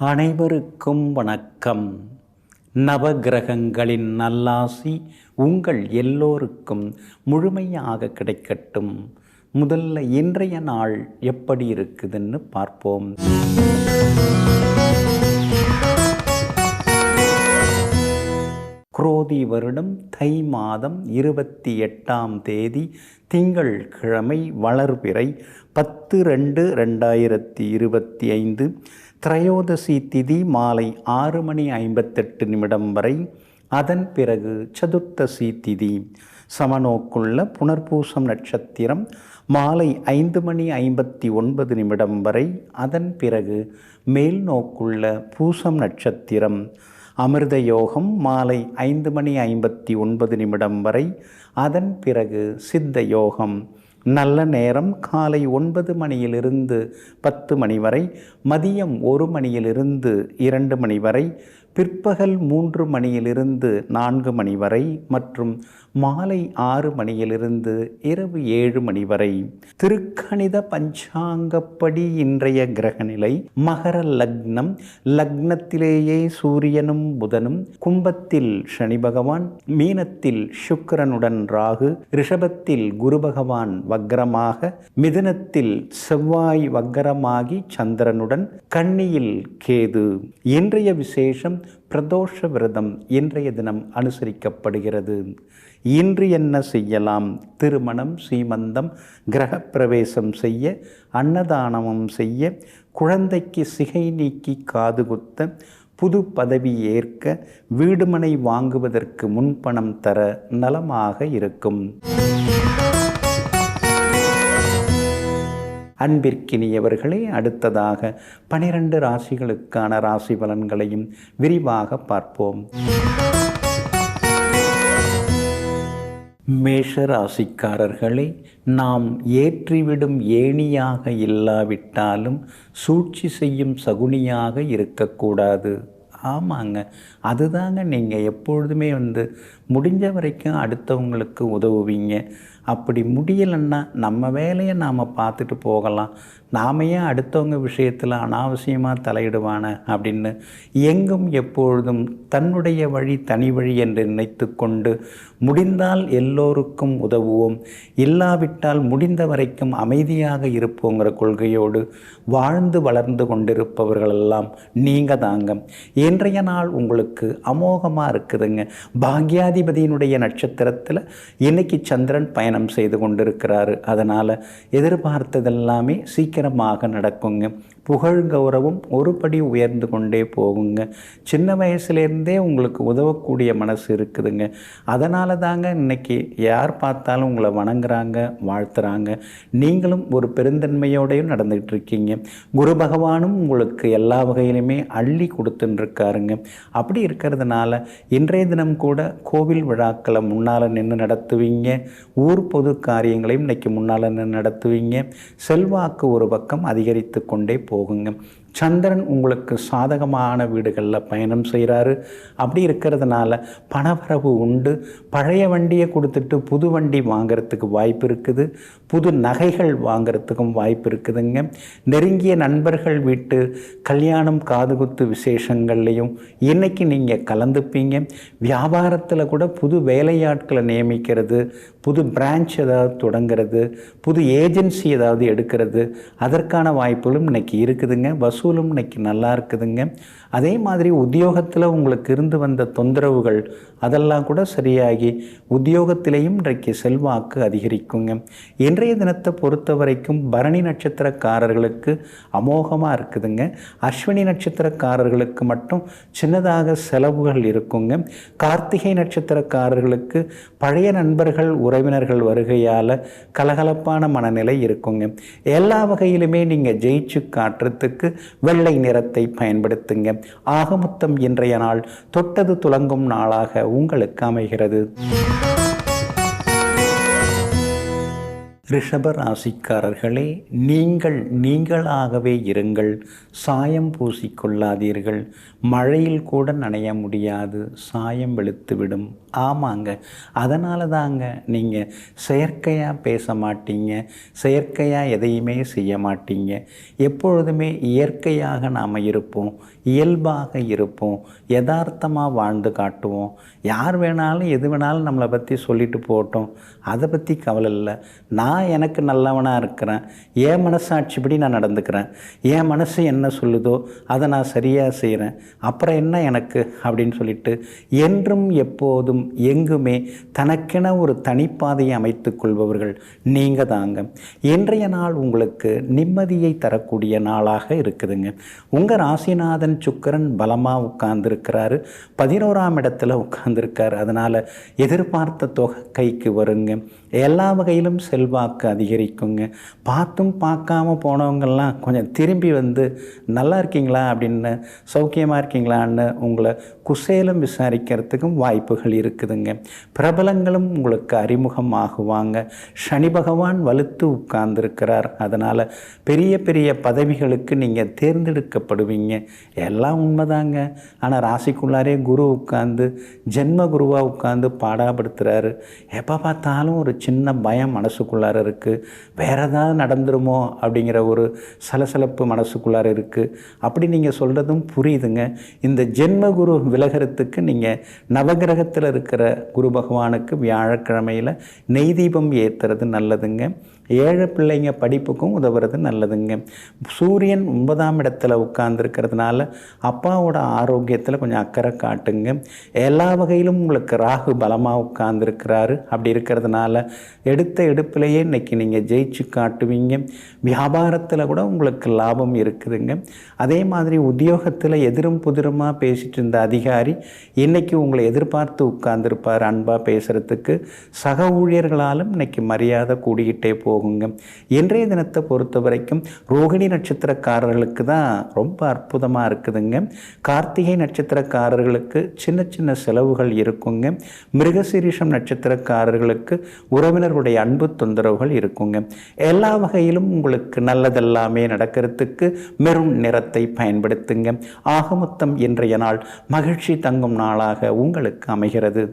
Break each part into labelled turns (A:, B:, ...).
A: அனைவருக்கும் வணக்கம். நவகிரகங்களின் நல்லாசி உங்கள் எல்லோருக்கும் முழுமையாக கிடைக்கட்டும். முதல்ல இன்றைய நாள் எப்படி இருக்குதுன்னு பார்ப்போம். குரோதி வருடம் தை மாதம் 28ஆம் தேதி திங்கள் கிழமை வளர்பிறை 10/2/2025 திரையோதசி திதி மாலை 6:58 வரை. அதன் பிறகு சதுர்த்தசி திதி சமநோக்குள்ள புனர்பூசம் நட்சத்திரம் மாலை 5:59 வரை. அதன் பிறகு மேல் நோக்குள்ள பூசம் நட்சத்திரம் அமிர்த யோகம் மாலை 5:59 வரை. அதன் பிறகு சித்த யோகம். நல்ல நேரம் காலை 9 மணியிலிருந்து 10 மணி வரை, மதியம் 1 மணியிலிருந்து 2 மணி வரை, பிற்பகல் 3 மணியிலிருந்து 4 மணி வரை மற்றும் மாலை 6 மணியிலிருந்து இரவு 7 மணி வரை. திருக்கணித பஞ்சாங்கப்படி இன்றைய கிரகநிலை மகர லக்னம். லக்னத்திலேயே சூரியனும் புதனும், கும்பத்தில் சனி பகவான், மீனத்தில் சுக்கிரனுடன் ராகு, ரிஷபத்தில் குரு பகவான் வக்ரமாக, மிதுனத்தில் செவ்வாய் வக்ரமாகி சந்திரனுடன், கன்னியில் கேது. இன்றைய விசேஷம் பிரதோஷ விரதம் இன்றைய தினம் அனுசரிக்கப்படுகிறது. இன்று என்ன செய்யலாம்? திருமணம், சீமந்தம், கிரகப்பிரவேசம் செய்ய, அன்னதானமும் செய்ய, குழந்தைக்கு சிகை நீக்கி காது குத்த, புது பதவி ஏற்க, வீடுமனை வாங்குவதற்கு முன்பணம் தர நலமாக இருக்கும். அன்பிற்கினியவர்களே, அடுத்ததாக 12 ராசிகளுக்கான ராசி பலன்களையும் விரிவாக பார்ப்போம். மேஷ ராசிக்காரர்களே, நாம் ஏற்றிவிடும் ஏணியாக இல்லாவிட்டாலும் சூழ்ச்சி செய்யும் சகுனியாக இருக்கக்கூடாது. ஆமாங்க, அதுதாங்க நீங்கள் எப்பொழுதுமே முடிஞ்ச வரைக்கும் அடுத்தவங்களுக்கு உதவுவீங்க. அப்படி முடியலைன்னா நம்ம வேலையை நாம் பார்த்துட்டு போகலாம். நாம் ஏன் அடுத்தவங்க விஷயத்தில் அனாவசியமாக தலையிடுவான அப்படின்னு எங்கும் எப்பொழுதும் தன்னுடைய வழி தனி வழி என்று நினைத்து கொண்டு முடிந்தால் எல்லோருக்கும் உதவுவோம், இல்லாவிட்டால் முடிந்த வரைக்கும் அமைதியாக இருப்போங்கிற கொள்கையோடு வாழ்ந்து வளர்ந்து கொண்டிருப்பவர்களெல்லாம் நீங்கள் தாங்க. இன்றைய நாள் உங்களுக்கு அமோகமாக இருக்குதுங்க. பாக்யாதிபதியினுடைய நட்சத்திரத்தில் இன்னைக்கு சந்திரன் பயணம் செய்து கொண்டிருக்கிறாரு. அதனால் எதிர்பார்த்ததெல்லாமே சீக்கிரமாக நடக்குங்க. புகழ் கௌரவம் ஒருபடி உயர்ந்து கொண்டே போகுங்க. சின்ன வயசுலேருந்தே உங்களுக்கு உதவக்கூடிய மனசு இருக்குதுங்க. அதனால தாங்க இன்னைக்கு யார் பார்த்தாலும் உங்களை வணங்குறாங்க, வாழ்த்துறாங்க. நீங்களும் ஒரு பெருந்தன்மையோடையும் நடந்துகிட்டு இருக்கீங்க. குரு பகவானும் உங்களுக்கு எல்லா வகையிலுமே அள்ளி கொடுத்துட்டுருக்காருங்க. அப்படி இருக்கிறதுனால இன்றைய தினம் கூட கோவில் விழாக்களை முன்னால் நின்று நடத்துவீங்க. ஊர் பொது காரியங்களையும் இன்னைக்கு முன்னால் நின்று நடத்துவீங்க. செல்வாக்கு ஒரு பக்கம் அதிகரித்து கொண்டே போகுங்க. சந்திரன் உங்களுக்கு சாதகமான வீடுகளில் பயணம் செய்கிறாரு. அப்படி இருக்கிறதுனால பணவரவு உண்டு. பழைய வண்டியை கொடுத்துட்டு புது வண்டி வாங்கிறதுக்கு வாய்ப்பு இருக்குது. புது நகைகள் வாங்கிறதுக்கும் வாய்ப்பு இருக்குதுங்க. நெருங்கிய நண்பர்கள் வீட்டு கல்யாணம், காதுகுத்து விசேஷங்கள்லையும் இன்றைக்கி நீங்கள் கலந்துப்பீங்க. வியாபாரத்தில் கூட புது வேலையாட்களை நியமிக்கிறது, புது பிரான்ச் ஏதாவது தொடங்கிறது, புது ஏஜென்சி ஏதாவது எடுக்கிறது, அதற்கான வாய்ப்புகளும் இன்றைக்கி இருக்குதுங்க. வசூலும் இன்னைக்கு நல்லா இருக்குதுங்க. அதே மாதிரி உத்தியோகத்தில் உங்களுக்கு இருந்து வந்த தொந்தரவுகள் அதெல்லாம் கூட சரியாகி உத்தியோகத்திலேயும் இன்றைக்கு செல்வாக்கு அதிகரிக்குங்க. இன்றைய தினத்தை பொறுத்த வரைக்கும் பரணி நட்சத்திரக்காரர்களுக்கு அமோகமாக இருக்குதுங்க. அஸ்வினி நட்சத்திரக்காரர்களுக்கு மட்டும் சின்னதாக செலவுகள் இருக்குங்க. கார்த்திகை நட்சத்திரக்காரர்களுக்கு பழைய நண்பர்கள், உறவினர்கள் வருகையால் கலகலப்பான மனநிலை இருக்குங்க. எல்லா வகையிலுமே நீங்கள் ஜெயிச்சு காட்டுறதுக்கு வெள்ளை நிறத்தை பயன்படுத்துங்க. ஆகமொத்தம் இன்றைய நாள் தொட்டது துலங்கும் நாளாக உங்களுக்கு அமைகிறது. ரிஷப ராசிக்காரர்களே, நீங்கள் நீங்களாகவே இருங்கள். சாயம் பூசிக்கொள்ளாதீர்கள். மழையில் கூட நனைய முடியாது, சாயம் வெளுத்துவிடும். ஆமாங்க. அதனால தாங்க நீங்கள் செயற்கையாக பேச மாட்டீங்க, செயற்கையாக எதையுமே செய்ய மாட்டீங்க. எப்பொழுதுமே இயற்கையாக நாம் இருப்போம், இயல்பாக இருப்போம், யதார்த்தமாக வாழ்ந்து காட்டுவோம். யார் வேணாலும் எது வேணாலும் நம்மளை பற்றி சொல்லிட்டு போகட்டும், அதை பற்றி கவலை இல்லை. நான் எனக்கு நல்லவனாக இருக்கிறேன், என் மனசாட்சிப்படி நான் நடந்துக்கிறேன், என் மனசு என்ன சொல்லுதோ அதை நான் சரியாக செய்கிறேன், அப்புறம் என்ன எனக்கு அப்படின்னு சொல்லிட்டு என்றும் எப்போதும் எங்குமே தனக்கென ஒரு தனிப்பாதையை அமைத்துக் கொள்பவர்கள் நீங்கள் தாங்க. இன்றைய நாள் உங்களுக்கு நிம்மதியை தரக்கூடிய நாளாக இருக்குதுங்க. உங்கள் ராசிநாதன் சுக்கிரன் பலமாக உட்கார்ந்துருக்கிறாரு, 11ஆம் இடத்துல உட்கார்ந்துருக்காரு. அதனால் எதிர்பார்த்த தொகை கைக்கு வருங்க. எல்லா வகையிலும் செல்வாக்கு அதிகரிக்குங்க. பார்த்தும் பார்க்காம போனவங்கெல்லாம் கொஞ்சம் திரும்பி வந்து நல்லா இருக்கீங்களா அப்படின்னு, சௌக்கியமாக இருக்கீங்களான்னு உங்களை குசேலம் விசாரிக்கிறதுக்கும் வாய்ப்புகள் இருக்குதுங்க. பிரபலங்களும் உங்களுக்கு அறிமுகம் ஆகுவாங்க. சனி பகவான் வலுத்து உட்கார்ந்துருக்கிறார். அதனால் பெரிய பெரிய பதவிகளுக்கு நீங்கள் தேர்ந்தெடுக்கப்படுவீங்க. எல்லாம் உண்மைதாங்க. ஆனால் ராசிக்குள்ளாரே குரு உட்கார்ந்து ஜென்ம குருவாக உட்கார்ந்து பாடாப்படுத்துகிறாரு. எப்போ பார்த்தாலும் ஒரு சின்ன பயம் மனசுக்குள்ளார இருக்குது. வேறு ஏதாவது நடந்துருமோ அப்படிங்கிற ஒரு சலசலப்பு மனசுக்குள்ளார இருக்குது. அப்படி நீங்கள் சொல்கிறதும் புரியுதுங்க. இந்த ஜென்ம குரு விலகிறதுக்கு நீங்கள் நவகிரகத்தில் இருக்கிற குரு பகவானுக்கு வியாழக்கிழமையில் நெய் தீபம் ஏற்றுறது நல்லதுங்க. ஏழை பிள்ளைங்க படிப்புக்கும் உதவுறது நல்லதுங்க. சூரியன் 9ஆம் இடத்துல உட்கார்ந்துருக்கிறதுனால அப்பாவோட ஆரோக்கியத்தில் கொஞ்சம் அக்கறை காட்டுங்க. எல்லா வகையிலும் உங்களுக்கு ராகு பலமாக உட்கார்ந்துருக்கிறாரு. அப்படி இருக்கிறதுனால எடுத்த எடுப்பிலேயே இன்றைக்கி நீங்கள் ஜெயிச்சு காட்டுவீங்க. வியாபாரத்தில் கூட உங்களுக்கு லாபம் இருக்குதுங்க. அதே மாதிரி உத்தியோகத்தில் எதிரும் புதிருமாக பேசிட்டு இருந்த அதிகாரி இன்றைக்கி உங்களை எதிர்பார்த்து உட்கார்ந்துருப்பார். அன்பாக பேசுகிறதுக்கு சக ஊழியர்களாலும் இன்றைக்கி மரியாதை கூடிக்கிட்டே போகுங்க. இன்றைய தினத்தை பொறுத்த வரைக்கும் ரோகிணி நட்சத்திரக்காரர்களுக்கு தான் ரொம்ப அற்புதமாக இருக்குதுங்க. கார்த்திகை நட்சத்திரக்காரர்களுக்கு சின்ன சின்ன செலவுகள் இருக்குங்க. மிருகசீரிஷம் நட்சத்திரக்காரர்களுக்கு உறவினர்களுடைய அன்பு தொந்தரவுகள் இருக்குங்க. எல்லா வகையிலும் உங்களுக்கு நல்லதெல்லாமே நடக்கிறதுக்கு மெரூன் நிறத்தை பயன்படுத்துங்க. ஆகமொத்தம் இன்றைய நாள் மகிழ்ச்சி தங்கும் நாளாக உங்களுக்கு அமைகிறது.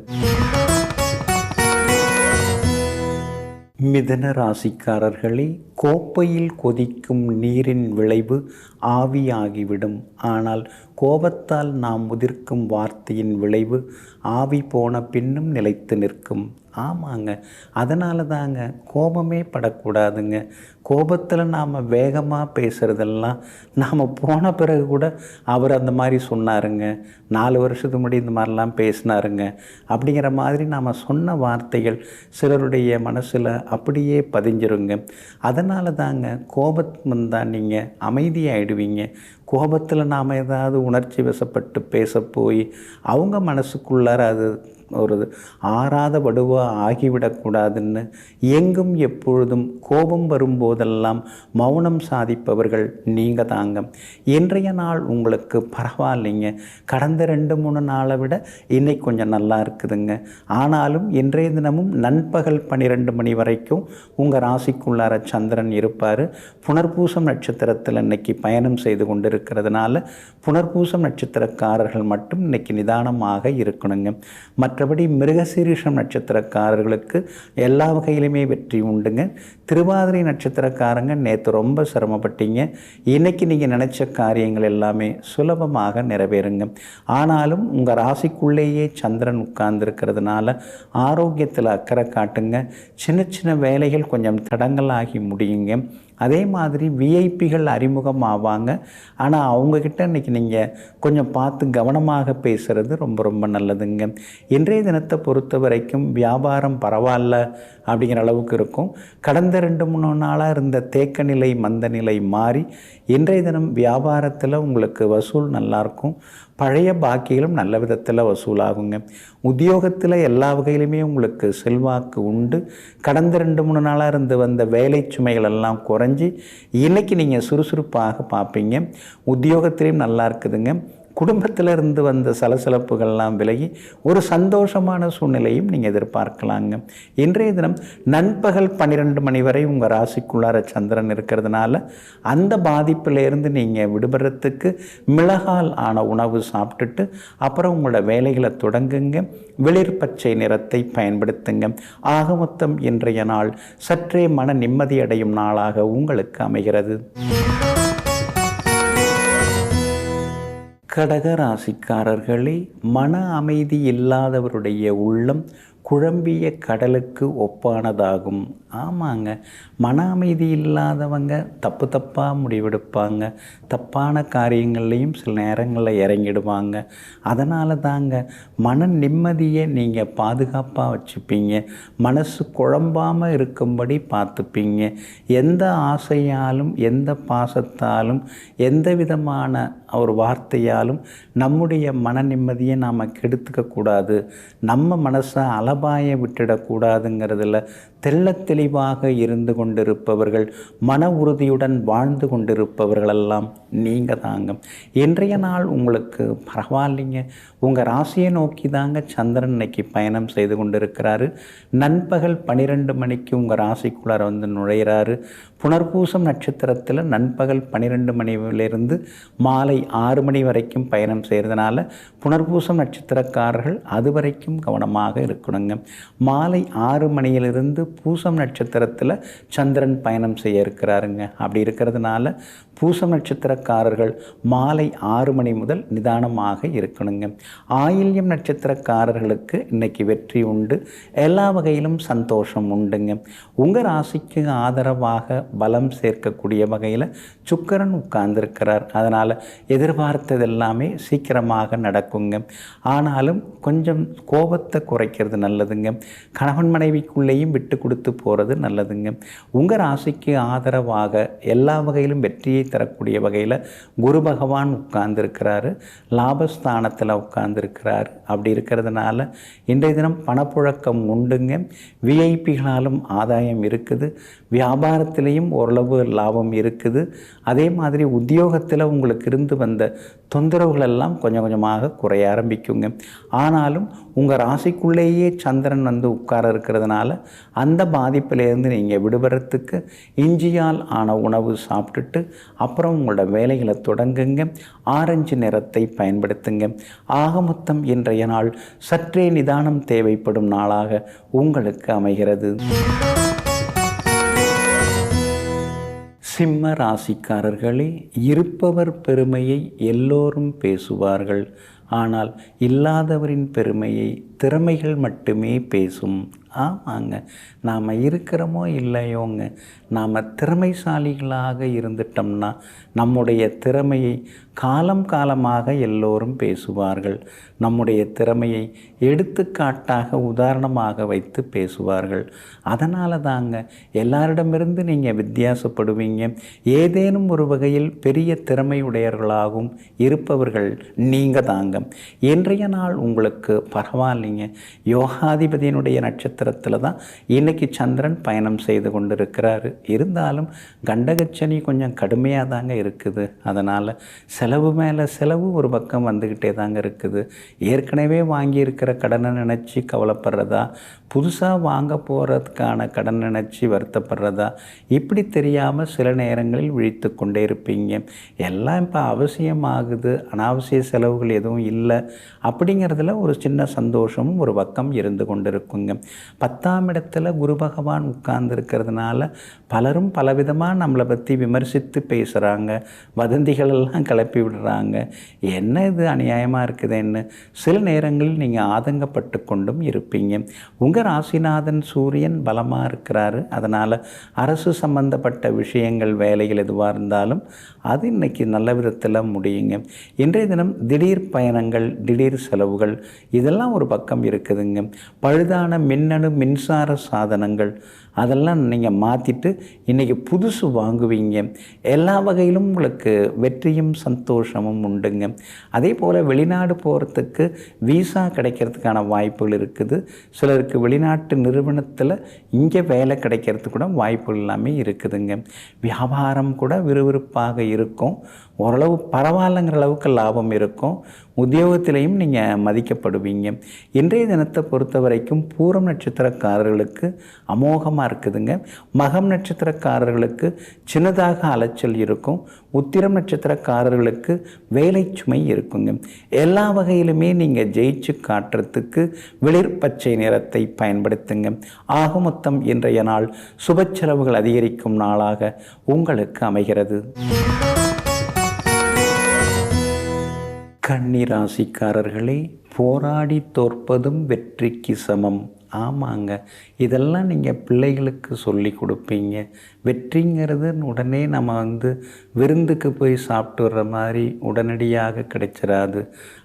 A: மிதுன ராசிக்காரர்களே, கோப்பையில் கொதிக்கும் நீரின் விளைவு ஆவியாகிவிடும். ஆனால் கோபத்தால் நாம் உதிர்க்கும் வார்த்தையின் விளைவு ஆவி போன பின்னும் நிலைத்து நிற்கும். ஆமாங்க. அதனால தாங்க கோபமே படக்கூடாதுங்க. கோபத்தில் நாம் வேகமாக பேசுகிறதெல்லாம் நாம் போன பிறகு கூட அவர் அந்த மாதிரி சொன்னாருங்க, 4 வருஷத்துக்கு முன்னாடி இந்த மாதிரிலாம் பேசினாருங்க அப்படிங்கிற மாதிரி நாம் சொன்ன வார்த்தைகள் சிலருடைய மனசில் அப்படியே பதிஞ்சிருங்க. அதனால தாங்க கோபம் வந்தால் நீங்கள் அமைதியாகிடுவீங்க. கோபத்தில் நாம் ஏதாவது உணர்ச்சி வசப்பட்டு பேச போய் அவங்க மனசுக்குள்ளார அது ஒரு ஆறாத வடுவாக ஆகிவிடக்கூடாதுன்னு எங்கும் எப்பொழுதும் கோபம் வரும்போதெல்லாம் மௌனம் சாதிப்பவர்கள் நீங்கள் தாங்க. இன்றைய நாள் உங்களுக்கு பரவாயில்லைங்க. கடந்த 2-3 நாளை விட இன்னைக்கு கொஞ்சம் நல்லா இருக்குதுங்க. ஆனாலும் இன்றைய தினமும் நண்பகல் 12 மணி வரைக்கும் உங்கள் ராசிக்குள்ளார சந்திரன் இருப்பார். புனர்பூசம் நட்சத்திரத்தில் இன்னைக்கு பயணம் செய்து கொண்டு இருக்கிறதுனால புனர்பூசம் நட்சத்திரக்காரர்கள் மட்டும் இன்னைக்கு நிதானமாக இருக்கணுங்க. மற்றபடி மிருகசீரிஷம் நட்சத்திரக்காரர்களுக்கு எல்லா வகையிலுமே வெற்றி உண்டுங்க. திருவாதிரை நட்சத்திரக்காரங்க நேற்று ரொம்ப சிரமப்பட்டீங்க. இன்றைக்கி நீங்கள் நினச்ச காரியங்கள் எல்லாமே சுலபமாக நிறைவேறுங்க. ஆனாலும் உங்கள் ராசிக்குள்ளேயே சந்திரன் உட்கார்ந்துருக்கிறதுனால ஆரோக்கியத்தில் அக்கறை காட்டுங்க. சின்ன சின்ன வேலைகள் கொஞ்சம் தடங்கலாகி முடியுங்க. அதே மாதிரி விஐபிகள் அறிமுகம் ஆவாங்க. ஆனால் அவங்கக்கிட்ட இன்றைக்கி நீங்கள் கொஞ்சம் பார்த்து கவனமாக பேசுகிறது ரொம்ப ரொம்ப நல்லதுங்க. இன்றைய தினத்தை பொறுத்த வரைக்கும் வியாபாரம் பரவாயில்ல அப்படிங்கிற அளவுக்கு இருக்கும். கடந்த 2-3 நாளாக இருந்த தேக்க நிலை மந்த நிலை மாறி இன்றைய தினம் வியாபாரத்தில் உங்களுக்கு வசூல் நல்லாயிருக்கும். பழைய பாக்கிகளும் நல்ல விதத்தில் வசூலாகுங்க. உத்தியோகத்தில் எல்லா வகையிலுமே உங்களுக்கு செல்வாக்கு உண்டு. கடந்த 2-3 நாளாக இருந்து வந்த வேலை சுமைகள் எல்லாம் குறைஞ்சி இன்றைக்கி நீங்கள் சுறுசுறுப்பாக பார்ப்பீங்க. உத்தியோகத்திலையும் நல்லா இருக்குதுங்க. குடும்பத்திலிருந்து வந்த சலசலப்புகள்லாம் விலகி ஒரு சந்தோஷமான சூழ்நிலையும் நீங்கள் எதிர்பார்க்கலாங்க. இன்றைய தினம் நண்பகல் 12 மணி வரை உங்கள் ராசிக்குள்ளார சந்திரன் இருக்கிறதுனால அந்த பாதிப்பிலேருந்து நீங்கள் விடுபடுறதுக்கு மிளகால் ஆன உணவு சாப்பிட்டுட்டு அப்புறம் உங்களோட வேலைகளை தொடங்குங்க. வெளிர் பச்சை நிறத்தை பயன்படுத்துங்க. ஆக மொத்தம் இன்றைய நாள் சற்றே மன நிம்மதி அடையும் நாளாக உங்களுக்கு அமைகிறது. கடக ராசிக்காரர்களே, மன அமைதி இல்லாதவருடைய உள்ளம் குழம்பிய கடலுக்கு ஒப்பானதாகும். ஆமாங்க, மன அமைதி இல்லாதவங்க தப்பு தப்பாக முடிவெடுப்பாங்க, தப்பான காரியங்கள்லையும் சில நேரங்களில் இறங்கிடுவாங்க. அதனால தாங்க மன நிம்மதியை நீங்கள் பாதுகாப்பாக வச்சுப்பீங்க, மனசு குழம்பாமல் இருக்கும்படி பார்த்துப்பீங்க. எந்த ஆசையாலும் எந்த பாசத்தாலும் எந்த விதமான ஒரு வார்த்தையாலும் நம்முடைய மன நிம்மதியை நாம் கெடுத்துக்கக்கூடாது, நம்ம மனசை அலபாய விட்டுடக்கூடாதுங்கிறதுல தெள்ள தெளிவாக இருந்து கொண்டிருப்பவர்கள், மன உறுதியுடன் வாழ்ந்து கொண்டிருப்பவர்களெல்லாம் நீங்கள் தாங்க. இன்றைய நாள் உங்களுக்கு பரவாயில்லைங்க. உங்கள் ராசியை நோக்கி தாங்க சந்திரன் இன்னைக்கு பயணம் செய்து கொண்டிருக்கிறாரு. நண்பகல் 12 மணிக்கு உங்கள் ராசிக்குள்ளார வந்து நுழைகிறாரு. புனர்பூசம் நட்சத்திரத்தில் நண்பகல் 12 மணியிலிருந்து மாலை 6 மணி வரைக்கும் பயணம் செய்கிறதுனால புனர்பூசம் நட்சத்திரக்காரர்கள் அது வரைக்கும் கவனமாக இருக்கணுங்க. மாலை 6 மணியிலிருந்து பூசம் நட்சத்திரத்தில் சந்திரன் பயணம் செய்ய இருக்கிறாருங்க. அப்படி இருக்கிறதுனால பூசம் நட்சத்திரக்காரர்கள் மாலை 6 மணி முதல் நிதானமாக இருக்கணுங்க. ஆயில்யம் நட்சத்திரக்காரர்களுக்கு இன்னைக்கு வெற்றி உண்டு, எல்லா வகையிலும் சந்தோஷம் உண்டுங்க. உங்கள் ராசிக்கு ஆதரவாக பலம் சேர்க்கக்கூடிய வகையில் சுக்கிரன் உட்கார்ந்துருக்கிறார். அதனால் எதிர்பார்த்தது எல்லாமே சீக்கிரமாக நடக்குங்க. ஆனாலும் கொஞ்சம் கோபத்தை குறைக்கிறது நல்லதுங்க. கணவன் மனைவிக்குள்ளேயும் விட்டு கொடுத்து போகிறது நல்லதுங்க. உங்கள் ராசிக்கு ஆதரவாக எல்லா வகையிலும் வெற்றியை தரக்கூடிய வகையில் குரு பகவான் உட்கார்ந்துருக்கிறாரு, லாபஸ்தானத்தில் உட்கார்ந்துருக்கிறாரு. அப்படி இருக்கிறதுனால இன்றைய தினம் பணப்புழக்கம் உண்டுங்க. விஐபிகளாலும் ஆதாயம் இருக்குது, வியாபாரத்திலையும் ஓரளவு லாபம் இருக்குது. அதே மாதிரி உத்தியோகத்தில் உங்களுக்கு இருந்து வந்த தொந்தரவுகளெல்லாம் கொஞ்சம் கொஞ்சமாக குறைய ஆரம்பிக்குங்க. ஆனாலும் உங்கள் ராசிக்குள்ளேயே சந்திரன் வந்து உட்கார இருக்கிறதுனால அந்த பாதிப்பிலேருந்து நீங்கள் விடுபடுறதுக்கு இஞ்சியால் ஆன உணவு சாப்பிட்டுட்டு அப்புறம் உங்களோட வேலைகளை தொடங்குங்க. ஆரஞ்சு நிறத்தை பயன்படுத்துங்க. ஆக மொத்தம் இன்றைய நாள் சற்றே நிதானம் தேவைப்படும் நாளாக உங்களுக்கு அமைகிறது. சிம்ம ராசிக்காரர்களே, இருப்பவர் பெருமையை எல்லோரும் பேசுவார்கள், ஆனால் இல்லாதவரின் பெருமையை திறமைகள் மட்டுமே பேசும். ஆமாங்க, நாம் இருக்கிறோமோ இல்லையோங்க, நாம் திறமைசாலிகளாக இருந்துட்டோம்னா நம்முடைய திறமையை காலம் காலமாக எல்லோரும் பேசுவார்கள். நம்முடைய திறமையை எடுத்துக்காட்டாக உதாரணமாக வைத்து பேசுவார்கள். அதனால தாங்க எல்லாரிடமிருந்து நீங்கள் வித்தியாசப்படுவீங்க. ஏதேனும் ஒரு வகையில் பெரிய திறமையுடையவர்களாகவும் இருப்பவர்கள் நீங்கள் தாங்க. இன்றைய நாள் உங்களுக்கு பரவாயில்லைங்க. யோகாதிபதியினுடைய நட்சத்திரத்தில் தான் இன்னைக்கு சந்திரன் பயணம் செய்து கொண்டிருக்கிறாரு. இருந்தாலும் கண்டகச்சனி கொஞ்சம் கடுமையாக தாங்க இருக்குது. அதனால் செலவு மேலே செலவு ஒரு பக்கம் வந்துக்கிட்டே தாங்க இருக்குது. ஏற்கனவே வாங்கியிருக்கிற கடனை நினச்சி கவலைப்படுறதா, புதுசாக வாங்க போகிறதுக்கான கடன் நினச்சி வருத்தப்படுறதா, இப்படி தெரியாமல் சில நேரங்களில் விழித்து கொண்டே இருப்பீங்க. எல்லாம் இப்போ அவசியமாகுது, அனாவசிய செலவுகள் எதுவும் இல்லை அப்படிங்கிறதுல ஒரு சின்ன சந்தோஷமும் ஒரு பக்கம் இருந்து கொண்டிருக்குங்க. 10ஆம் இடத்துல குரு பகவான் உட்கார்ந்துருக்கிறதுனால பலரும் பலவிதமாக நம்மளை பற்றி விமர்சித்து பேசுகிறாங்க, வதந்திகளெல்லாம் கிளப்பி விடுறாங்க. என்ன இது அநியாயமாக இருக்குதுன்னு சில நேரங்களில் நீங்கள் ஆதங்கப்பட்டு கொண்டும் இருப்பீங்க. உங்கள் ராசிநாதன் சூரியன் பலமாக இருக்கிறாரு. அதனால் அரசு சம்பந்தப்பட்ட விஷயங்கள், வேலைகள் எதுவாக இருந்தாலும் அது இன்றைக்கி நல்ல விதத்தில் முடியுங்க. இன்றைய தினம் திடீர் பயணங்கள், திடீர் செலவுகள் இதெல்லாம் ஒரு பக்கம் இருக்குதுங்க. பழுதான மின்னணு மின்சார சாதனங்கள், அதெல்லாம் நீங்கள் மாற்றிட்டு இன்றைக்கி புதுசு வாங்குவீங்க. எல்லா வகையிலும் உங்களுக்கு வெற்றியும் சந்தோஷமும் உண்டுங்க. அதே போல் வெளிநாடு போகிறதுக்கு விசா கிடைக்கிறதுக்கான வாய்ப்புகள் இருக்குது. சிலருக்கு வெளிநாட்டு நிறுவனத்தில் இங்கே வேலை கிடைக்கிறதுக்கு கூட வாய்ப்புகள் எல்லாமே இருக்குதுங்க. வியாபாரம் கூட விறுவிறுப்பாக இருக்கும். ஓரளவு பரவாயில்லைங்கிற அளவுக்கு லாபம் இருக்கும். உத்தியோகத்திலையும் நீங்கள் மதிக்கப்படுவீங்க. இன்றைய தினத்தை பொறுத்த வரைக்கும் பூரம் நட்சத்திரக்காரர்களுக்கு அமோகமாக இருக்குதுங்க. மகம் நட்சத்திரக்காரர்களுக்கு சின்னதாக அலைச்சல் இருக்கும். உத்திரம் நட்சத்திரக்காரர்களுக்கு வேலை சுமை இருக்குங்க. எல்லா வகையிலுமே நீங்கள் ஜெயிச்சு காட்டுறதுக்கு வெளிர் பச்சை நிறத்தை பயன்படுத்துங்க. ஆக மொத்தம் இன்றைய நாள் சுப செலவுகள் அதிகரிக்கும் நாளாக உங்களுக்கு அமைகிறது. கன்னி ராசிக்காரர்களே, போராடி தோற்பதும் வெற்றிக்கு சமம். ஆமாங்க, இதெல்லாம் நீங்கள் பிள்ளைகளுக்கு சொல்லி கொடுப்பீங்க. வெற்றிங்கிறது உடனே நம்ம விருந்துக்கு போய் சாப்பிட்டு வர்ற மாதிரி உடனடியாக கிடைச்சிடாது.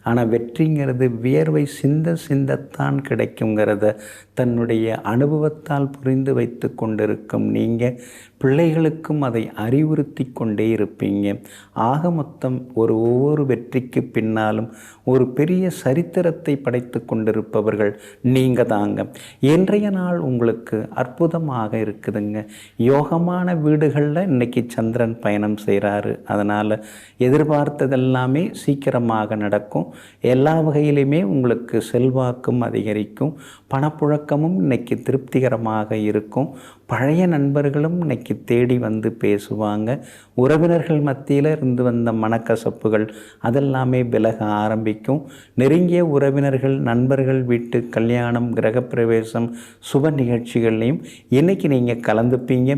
A: ஆனால் வெற்றிங்கிறது வியர்வை சிந்தத்தான் கிடைக்குங்கிறத தன்னுடைய அனுபவத்தால் புரிந்து வைத்து கொண்டிருக்கும் நீங்கள் பிள்ளைகளுக்கும் அதை அறிவுறுத்தி கொண்டே இருப்பீங்க. ஆக மொத்தம் ஒவ்வொரு வெற்றிக்கு பின்னாலும் ஒரு பெரிய சரித்திரத்தை படைத்து கொண்டிருப்பவர்கள் நீங்கள் தாங்க. இன்றைய நாள் உங்களுக்கு அற்புதமாக இருக்குதுங்க. யோகமான வீடுகளில் இன்றைக்கி சந்திரன் பயணம் செய்கிறாரு. அதனால் எதிர்பார்த்ததெல்லாமே சீக்கிரமாக நடக்கும். எல்லா வகையிலுமே உங்களுக்கு செல்வாக்கும் அதிகரிக்கும். பணப்புழக்கமும் இன்றைக்கி திருப்திகரமாக இருக்கும். பழைய நண்பர்களும் இன்றைக்கி தேடி வந்து பேசுவாங்க. உறவினர்கள் மத்தியில் இருந்து வந்த மனக்கசப்புகள் அதெல்லாமே விலக ஆரம்பிக்கும். நெருங்கிய உறவினர்கள் நண்பர்கள் வீட்டு கல்யாணம் கிரகப்பிரவேசம் சுப நிகழ்ச்சிகள்லையும் இன்றைக்கி நீங்கள் கலந்துப்பீங்க.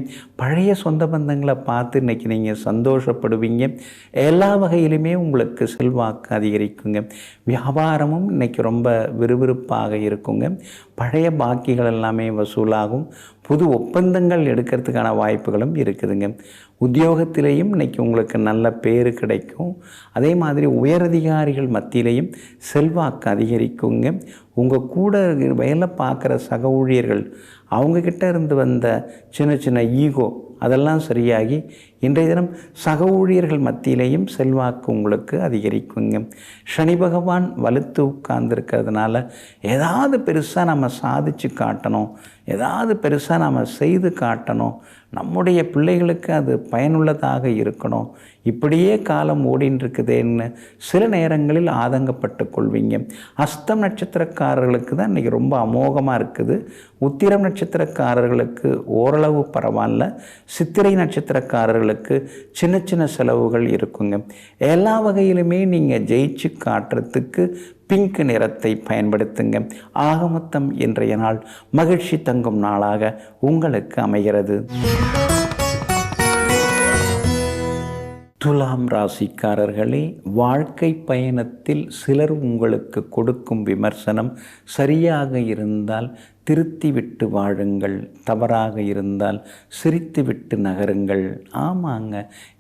A: பழைய சொந்த பந்தங்களை பார்த்து இன்றைக்கி நீங்கள் சந்தோஷப்படுவீங்க. எல்லா வகையிலுமே உங்களுக்கு செல்வாக்கு அதிகரிக்குங்க. வியாபாரமும் இன்றைக்கி ரொம்ப விறுவிறுப்பாக இருக்குங்க. பழைய பாக்கிகள் எல்லாமே வசூலாகும். புது ஒப்பந்தங்கள் எடுக்கிறதுக்கான வாய்ப்புகளும் இருக்குதுங்க. உத்தியோகத்திலேயும் இன்றைக்கி உங்களுக்கு நல்ல பேர் கிடைக்கும். அதே மாதிரி உயரதிகாரிகள் மத்தியிலையும் செல்வாக்கு அதிகரிக்குங்க. உங்கள் கூட வேலை பார்க்குற சக ஊழியர்கள் அவங்கக்கிட்ட இருந்து வந்த சின்ன சின்ன ஈகோ அதெல்லாம் சரியாகி இன்றைய தினம் சக ஊழியர்கள் மத்தியிலேயும் செல்வாக்கு உங்களுக்கு அதிகரிக்குங்க. சனி பகவான் வலுத்து உட்கார்ந்துருக்கிறதுனால ஏதாவது பெருசாக நம்ம சாதித்து காட்டணும், ஏதாவது பெருசாக நம்ம செய்து காட்டணும், நம்முடைய பிள்ளைகளுக்கு அது பயனுள்ளதாக இருக்கணும், இப்படியே காலம் ஓடின்னு இருக்குதேன்னு சில நேரங்களில் ஆதங்கப்பட்டு கொள்வீங்க. அஸ்தம் நட்சத்திரக்காரர்களுக்கு தான் இன்றைக்கி ரொம்ப அமோகமாக இருக்குது. உத்திரம் நட்சத்திரக்காரர்களுக்கு ஓரளவு பரவாயில்ல. சித்திரை நட்சத்திரக்காரர்களுக்கு சின்ன சின்ன செலவுகள் இருக்குங்க. எல்லா வகையிலுமே நீங்கள் ஜெயிச்சு காட்டுறதுக்கு பிங்க் நிறத்தை பயன்படுத்துங்க. ஆக மொத்தம் இன்றைய நாள் மகிழ்ச்சி தங்கும் நாளாக உங்களுக்கு அமைகிறது. துலாம் ராசிக்காரர்களே, வாழ்க்கை பயணத்தில் சிலர் உங்களுக்கு கொடுக்கும் விமர்சனம் சரியாக இருந்தால் திருத்திவிட்டு வாழுங்கள், தவறாக இருந்தால் சிரித்துவிட்டு நகருங்கள். ஆமாங்க,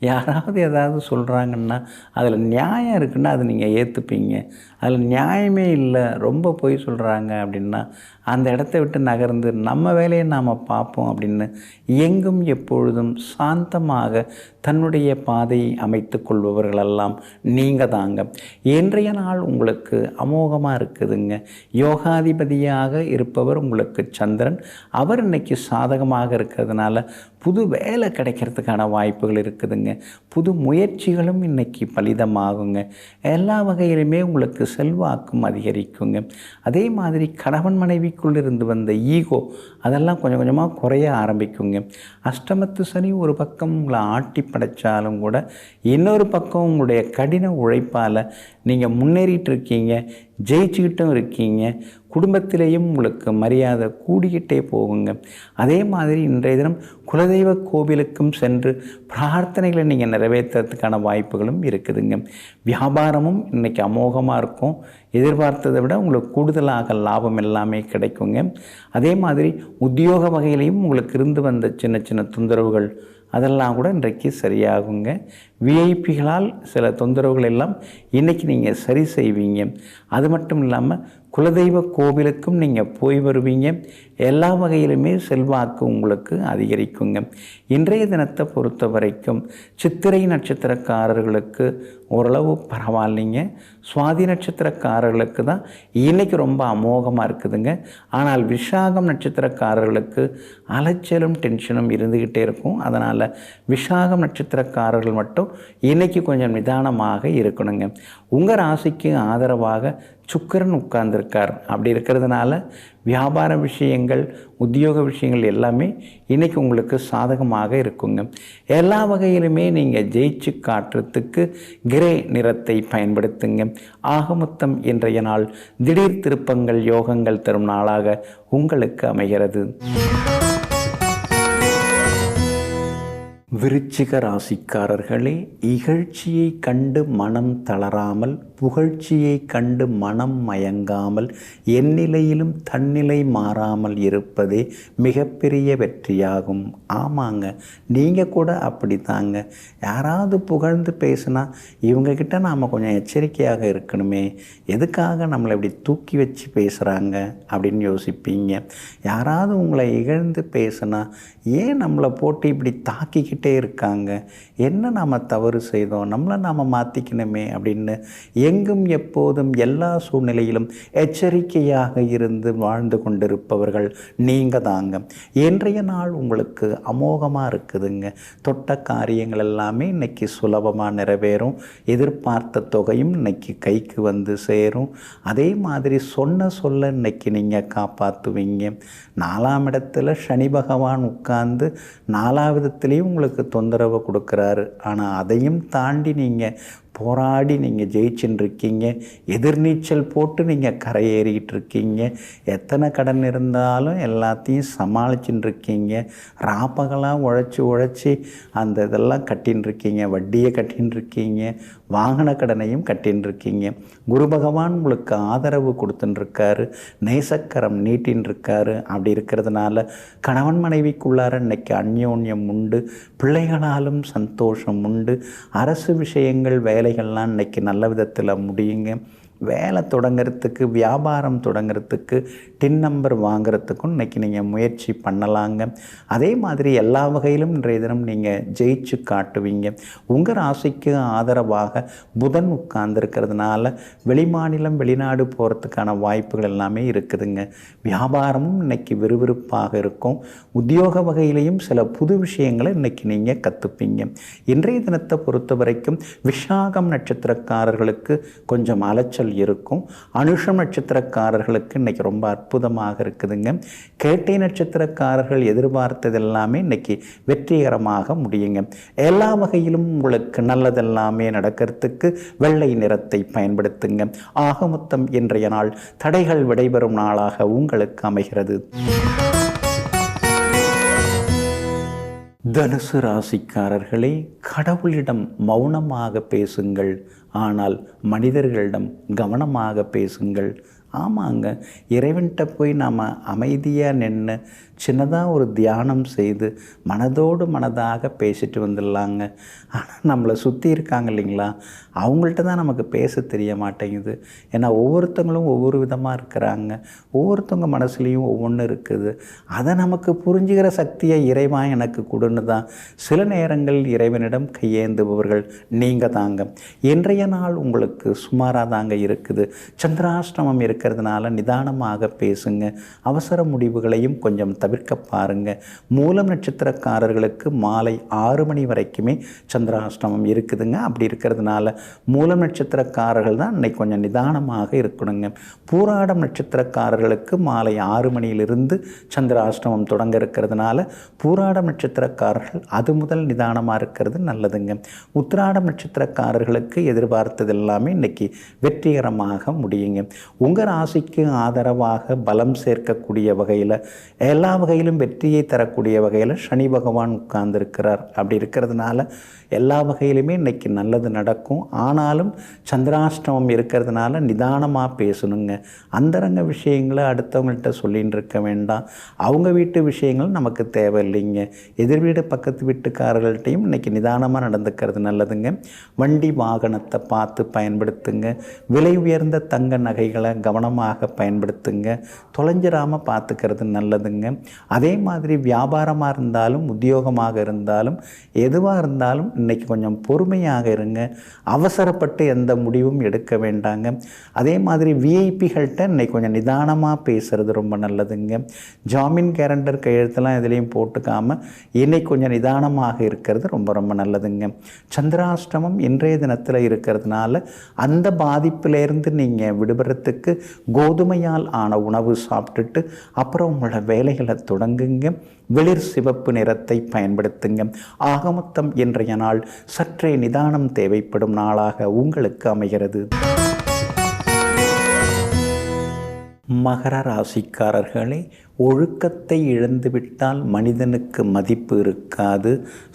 A: யாராவது ஏதாவது சொல்கிறாங்கன்னா அதில் நியாயம் இருக்குன்னா அதை நீங்கள் ஏற்றுப்பீங்க. அதில் நியாயமே இல்லை, ரொம்ப பொய் சொல்கிறாங்க அப்படின்னா அந்த இடத்த விட்டு நகர்ந்து நம்ம வேலையை நாம் பார்ப்போம் அப்படின்னு எங்கும் எப்பொழுதும் சாந்தமாக தன்னுடைய பாதையை அமைத்து கொள்பவர்களெல்லாம் நீங்கள் தாங்க. இன்றைய நாள் உங்களுக்கு அமோகமாக இருக்குதுங்க. யோகாதிபதியாக இருப்பவர் உங்களுக்கு சந்திரன். அவர் இன்னைக்கு சாதகமாக இருக்கிறதுனால புது வேலை கிடைக்கிறதுக்கான வாய்ப்புகள் இருக்குதுங்க. புது முயற்சிகளும் இன்றைக்கி பலிதமாகுங்க. எல்லா வகையிலுமே உங்களுக்கு செல்வாக்கும் அதிகரிக்குங்க. அதே மாதிரி கணவன் மனைவிக்குள் இருந்து வந்த ஈகோ அதெல்லாம் கொஞ்சம் கொஞ்சமாக குறைய ஆரம்பிக்குங்க. அஷ்டமத்து சனி ஒரு பக்கம் உங்களை ஆட்டி படைத்தாலும் கூட இன்னொரு பக்கம் உங்களுடைய கடின உழைப்பால் நீங்கள் முன்னேறிட்டு இருக்கீங்க, ஜெயிச்சுக்கிட்டும் இருக்கீங்க. குடும்பத்திலேயும் உங்களுக்கு மரியாதை கூடிக்கிட்டே போகுங்க. அதே மாதிரி இன்றைய தினம் குலதெய்வ கோவிலுக்கும் சென்று பிரார்த்தனைகளை நீங்கள் நிறைவேற்றுறதுக்கான வாய்ப்புகளும் இருக்குதுங்க. வியாபாரமும் இன்றைக்கி அமோகமாக இருக்கும். எதிர்பார்த்ததை விட உங்களுக்கு கூடுதலாக லாபம் எல்லாமே கிடைக்குங்க. அதே மாதிரி உத்தியோக வகையிலையும் உங்களுக்கு இருந்து வந்த சின்ன சின்ன தொந்தரவுகள் அதெல்லாம் கூட இன்றைக்கு சரியாகுங்க. விஐபிகளால் சில தொந்தரவுகள் எல்லாம் இன்றைக்கி நீங்கள் சரி செய்வீங்க. அது மட்டும் இல்லாமல் குலதெய்வ கோவிலுக்கும் நீங்கள் போய் வருவீங்க. எல்லா வகையிலுமே செல்வாக்கு உங்களுக்கு அதிகரிக்குங்க. இன்றைய தினத்தை பொறுத்த வரைக்கும் சித்திரை நட்சத்திரக்காரர்களுக்கு ஓரளவு பரவாயில்லைங்க. சுவாதி நட்சத்திரக்காரர்களுக்கு தான் இன்றைக்கி ரொம்ப அமோகமாக இருக்குதுங்க. ஆனால் விசாகம் நட்சத்திரக்காரர்களுக்கு அலைச்சலும் டென்ஷனும் இருந்துக்கிட்டே இருக்கும். அதனால் விசாகம் நட்சத்திரக்காரர்கள் மட்டும் இன்றைக்கி கொஞ்சம் நிதானமாக இருக்கணுங்க. உங்கள் ராசிக்கு ஆதரவாக சுக்கிரன் உட்கார்ந்துருக்கார். அப்படி இருக்கிறதுனால வியாபார விஷயங்கள், உத்தியோக விஷயங்கள் எல்லாமே இன்றைக்கி உங்களுக்கு சாதகமாக இருக்குங்க. எல்லா வகையிலுமே நீங்கள் ஜெயிச்சு காட்டுறதுக்கு கிரே நிறத்தை பயன்படுத்துங்க. ஆக மொத்தம் இன்றைய நாள் திடீர் திருப்பங்கள், யோகங்கள் தரும் நாளாக உங்களுக்கு அமைகிறது. விருச்சிக ராசிக்காரர்களே, இகழ்ச்சியை கண்டு மனம் தளராமல், புகழ்ச்சியை கண்டு மனம் மயங்காமல், எந்நிலையிலும் தன்னிலை மாறாமல் இருப்பதே மிகப்பெரிய வெற்றியாகும். ஆமாங்க, நீங்கள் கூட அப்படி தாங்க. யாராவது புகழ்ந்து பேசுனா இவங்கக்கிட்ட நாம் கொஞ்சம் எச்சரிக்கையாக இருக்கணுமே, எதுக்காக நம்மளை இப்படி தூக்கி வச்சு பேசுகிறாங்க அப்படின்னு யோசிப்பீங்க. யாராவது உங்களை இகழ்ந்து பேசுனா ஏன் நம்மளை போட்டு இப்படி தாக்கிக்கிட்டே இருக்காங்க, என்ன நாம் தவறு செய்தோம், நம்மளை நாம் மாற்றிக்கணுமே அப்படின்னு எங்கும் எப்போதும் எல்லா சூழ்நிலையிலும் எச்சரிக்கையாக இருந்து வாழ்ந்து கொண்டிருப்பவர்கள் நீங்கள் தாங்க. இன்றைய நாள் உங்களுக்கு அமோகமாக இருக்குதுங்க. தொட்ட காரியங்கள் எல்லாமே இன்றைக்கி சுலபமாக நிறைவேறும். எதிர்பார்த்த தொகையும் இன்றைக்கி கைக்கு வந்து சேரும். அதே மாதிரி சொன்ன சொல்ல இன்றைக்கி நீங்கள் காப்பாற்றுவீங்க. 4ஆம் இடத்துல சனி பகவான் உட்கார்ந்து 4ஆவதுலேயும் உங்களுக்கு தொந்தரவு கொடுக்குறாரு. ஆனால் அதையும் தாண்டி நீங்கள் போராடி நீங்கள் ஜெயிச்சுன்னு இருக்கீங்க. எதிர்நீச்சல் போட்டு நீங்கள் கரையேறிக்கிட்டு இருக்கீங்க. எத்தனை கடன் இருந்தாலும் எல்லாத்தையும் சமாளிச்சுன்னு இருக்கீங்க. ராப்பகலாக உழைச்சி அந்த இதெல்லாம் கட்டின்னு இருக்கீங்க. வட்டியை கட்டின்னு இருக்கீங்க. வாகன கடனையும் கட்டின்னு இருக்கீங்க. குரு பகவான் உங்களுக்கு ஆதரவு கொடுத்துட்டுருக்காரு. நேசக்கரம் நீட்டின்னு இருக்காரு. அப்படி இருக்கிறதுனால கணவன் மனைவிக்குள்ளார இன்னைக்கு அந்யோன்யம் உண்டு. பிள்ளைகளாலும் சந்தோஷம் உண்டு. அரசு விஷயங்கள், வேலைகள்லாம் இன்றைக்கி நல்ல விதத்தில் முடியுங்க. வேலை தொடங்கிறதுக்கு, வியாபாரம் தொடங்கிறதுக்கு, டின் நம்பர் வாங்கிறதுக்கும் இன்றைக்கி நீங்கள் முயற்சி பண்ணலாங்க. அதே மாதிரி எல்லா வகையிலும் இன்றைய தினம் நீங்கள் ஜெயிச்சு காட்டுவீங்க. உங்கள் ராசிக்கு ஆதரவாக புதன் உட்கார்ந்துருக்கிறதுனால வெளிமாநிலம், வெளிநாடு போகிறதுக்கான வாய்ப்புகள் எல்லாமே இருக்குதுங்க. வியாபாரமும் இன்றைக்கி விறுவிறுப்பாக இருக்கும். உத்தியோக வகையிலையும் சில புது விஷயங்களை இன்றைக்கி நீங்கள் கற்றுப்பீங்க. இன்றைய தினத்தை பொறுத்த வரைக்கும் விசாகம் நட்சத்திரக்காரர்களுக்கு கொஞ்சம் அலைச்சல் இருக்கும். அனுஷம் நட்சத்திரக்காரர்களுக்கு இன்னைக்கு ரொம்ப அற்புதமாக இருக்குதுங்க. கேட்டை நட்சத்திரக்காரர்கள் எதிர்பார்த்தது எல்லாமே இன்னைக்கு வெற்றிகரமாக முடியுங்க. எல்லா வகையிலும் உங்களுக்கு நல்லதெல்லாமே நடக்கிறதுக்கு வெள்ளை நிறத்தை பயன்படுத்துங்க. ஆக மொத்தம் இன்றைய நாள் தடைகள் விடைபெறும் நாளாக உங்களுக்கு அமைகிறது. தனுசு ராசிக்காரர்களே, கடவுளிடம் மௌனமாக பேசுங்கள், ஆனால் மனிதர்களிடம் கவனமாக பேசுங்கள். ஆமாங்க, இறைவன்கிட்ட போய் நாம் அமைதியாக நின்று சின்னதாக ஒரு தியானம் செய்து மனதோடு மனதாக பேசிட்டு வந்துடலாங்க. ஆனால் நம்மளை சுற்றி இருக்காங்க இல்லைங்களா, அவங்கள்ட்ட தான் நமக்கு பேச தெரிய மாட்டேங்குது. ஏன்னா ஒவ்வொருத்தங்களும் ஒவ்வொரு விதமாக இருக்கிறாங்க. ஒவ்வொருத்தவங்க மனசுலேயும் ஒவ்வொன்று இருக்குது. அதை நமக்கு புரிஞ்சுக்கிற சக்தியை இறைவா எனக்கு கொடுன்னு தான் சில நேரங்கள் இறைவனிடம் கையேந்துபவர்கள் நீங்கள் தாங்க. இன்றைய நாள் உங்களுக்கு சுமாராக தாங்க இருக்குது. சந்திராஷ்டமம் இருக்கிறதுனால நிதானமாக பேசுங்க. அவசர முடிவுகளையும் கொஞ்சம் தவிர்க்க பாருங்க. மூலம் நட்சத்திரக்காரர்களுக்கு மாலை 6 மணி வரைக்குமே சந்திராஷ்டமம் இருக்குதுங்க. அப்படி இருக்கிறதுனால மூலம் நட்சத்திரக்காரர்கள் தான் இன்னைக்கு கொஞ்சம் நிதானமாக இருக்கணுங்க. பூராடம் நட்சத்திரக்காரர்களுக்கு மாலை 6 மணியிலிருந்து சந்திராஷ்டமம் தொடங்க இருக்கிறதுனால பூராடம் நட்சத்திரக்காரர்கள் அது முதல் நிதானமாக இருக்கிறது நல்லதுங்க. உத்திராடம் நட்சத்திரக்காரர்களுக்கு எதிர்பார்த்தது எல்லாமே இன்னைக்கு வெற்றிகரமாக முடியுங்க. உங்கள் ராசிக்கு ஆதரவாக பலம் சேர்க்கக்கூடிய வகையில், எல்லா வகையிலும் வெற்றியை தரக்கூடிய வகையில் சனி பகவான் உட்கார்ந்துருக்கிறார். அப்படி இருக்கிறதுனால எல்லா வகையிலுமே இன்றைக்கி நல்லது நடக்கும். ஆனாலும் சந்திராஷ்டமம் இருக்கிறதுனால நிதானமாக பேசணுங்க. அந்தரங்க விஷயங்களை அடுத்தவங்கள்ட்ட சொல்லின்னு இருக்க வேண்டாம். அவங்க வீட்டு விஷயங்கள் நமக்கு தேவையில்லைங்க. எதிர் வீடு பக்கத்து வீட்டுக்காரர்கள்ட்டையும் இன்றைக்கி நிதானமாக நடந்துக்கிறது நல்லதுங்க. வண்டி வாகனத்தை பார்த்து பயன்படுத்துங்க. விலை உயர்ந்த தங்க நகைகளை கவனமாக பயன்படுத்துங்க. தொலைஞ்சிராமல் பார்த்துக்கிறது நல்லதுங்க. அதே மாதிரி வியாபாரமாக இருந்தாலும் உத்தியோகமாக இருந்தாலும் எதுவாக இருந்தாலும் இன்றைக்கி கொஞ்சம் பொறுமையாக இருங்க. அவசரப்பட்டு எந்த முடிவும் எடுக்க வேண்டாங்க. அதே மாதிரி விஐபிகள்கிட்ட இன்றைக்கி கொஞ்சம் நிதானமாக பேசுகிறது ரொம்ப நல்லதுங்க. ஜாமீன் கேரண்டர் கையெழுத்தெல்லாம் எதுலேயும் போட்டுக்காமல் இன்றைக்கி கொஞ்சம் நிதானமாக இருக்கிறது ரொம்ப ரொம்ப நல்லதுங்க. சந்திராஷ்டமம் இன்றைய தினத்தில் இருக்கிறதுனால அந்த பாதிப்பிலேருந்து நீங்கள் விடுபடுறதுக்கு கோதுமையால் ஆன உணவு சாப்பிட்டுட்டு அப்புறம் உங்களோட வேலைகளை தொடங்குங்க. வெளிர் சிவப்பு நிறத்தை பயன்படுத்துங்க. ஆகமொத்தம் இன்றைய நாள் சற்றே நிதானம் தேவைப்படும் நாளாக உங்களுக்கு அமைகிறது. மகர ராசிக்காரர்களே, ஒழுக்கத்தை இழந்துவிட்டால் மனிதனுக்கு மதிப்பு இருக்காது.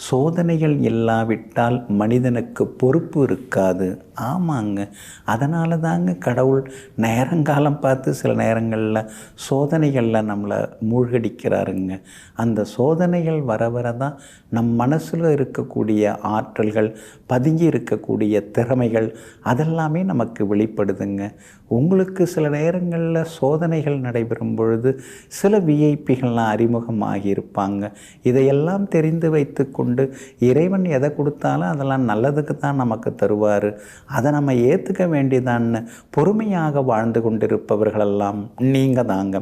A: சோதனைகள் இல்லாவிட்டால் மனிதனுக்கு பொறுப்பு இருக்காது. ஆமாங்க, அதனால தாங்க கடவுள் நேரங்காலம் பார்த்து சில நேரங்களில் சோதனைகளில் நம்மளை மூழ்கடிக்கிறாருங்க. அந்த சோதனைகள் வர வர தான் நம் மனசில் இருக்கக்கூடிய ஆற்றல்கள், பதுங்கி இருக்கக்கூடிய திறமைகள் அதெல்லாமே நமக்கு வெளிப்படுதுங்க. உங்களுக்கு சில நேரங்களில் சோதனைகள் நடைபெறும் பொழுது சில விஐபிகள்லாம் அறிமுகமாகி இருப்பாங்க. இதையெல்லாம் தெரிந்து வைத்து கொண்டு இறைவன் எதை கொடுத்தாலும் அதெல்லாம் நல்லதுக்கு தான் நமக்கு தருவார், அதை நம்ம ஏற்றுக்க வேண்டியதான்னு பொறுமையாக வாழ்ந்து கொண்டிருப்பவர்களெல்லாம் நீங்கள் தாங்க.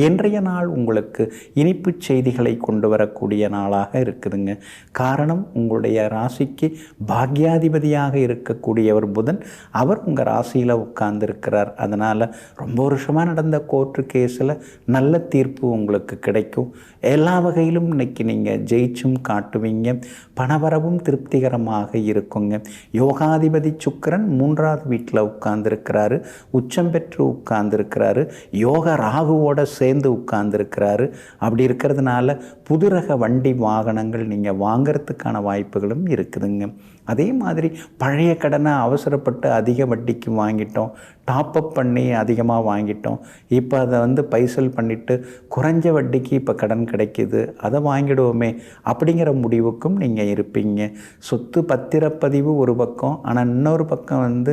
A: இன்றைய நாள் உங்களுக்கு இனிப்பு செய்திகளை கொண்டு வரக்கூடிய நாளாக இருக்குதுங்க. காரணம், உங்களுடைய ராசிக்கு பாக்யாதிபதியாக இருக்கக்கூடியவர் புதன், அவர் உங்கள் ராசியில் உட்கார்ந்துருக்கிறார். அதனால் ரொம்ப வருஷமாக நடந்த கோர்ட்டு கேஸில் நல்ல தீர்ப்பு உங்களுக்கு கிடைக்கும். எல்லா வகையிலும் இன்றைக்கி நீங்கள் ஜெயிச்சும் காட்டுவீங்க. பணவரவும் திருப்திகரமாக இருக்குங்க. யோகாதிபதி சுக்கிரன் 3வது வீட்டில் உட்கார்ந்துருக்கிறாரு. உச்சம் பெற்று உட்கார்ந்துருக்கிறாரு. யோக ராகுவோட சேர்ந்து உட்கார்ந்துருக்கிறாரு. அப்படி இருக்கிறதுனால புது ரக வண்டி வாகனங்கள் நீங்கள் வாங்கிறதுக்கான வாய்ப்புகளும் இருக்குதுங்க. அதே மாதிரி பழைய கடனை அவசரப்பட்டு அதிக வட்டிக்கு வாங்கிட்டோம், டாப்அப் பண்ணி அதிகமாக வாங்கிட்டோம், இப்போ அதை பைசல் பண்ணிவிட்டு குறைஞ்ச வட்டிக்கு இப்போ கடன் கிடைக்கிது, அதை வாங்கிடுவோமே அப்படிங்கிற முடிவுக்கும் நீங்கள் இருப்பீங்க. சொத்து பத்திரப்பதிவு ஒரு பக்கம், ஆனால் இன்னொரு பக்கம்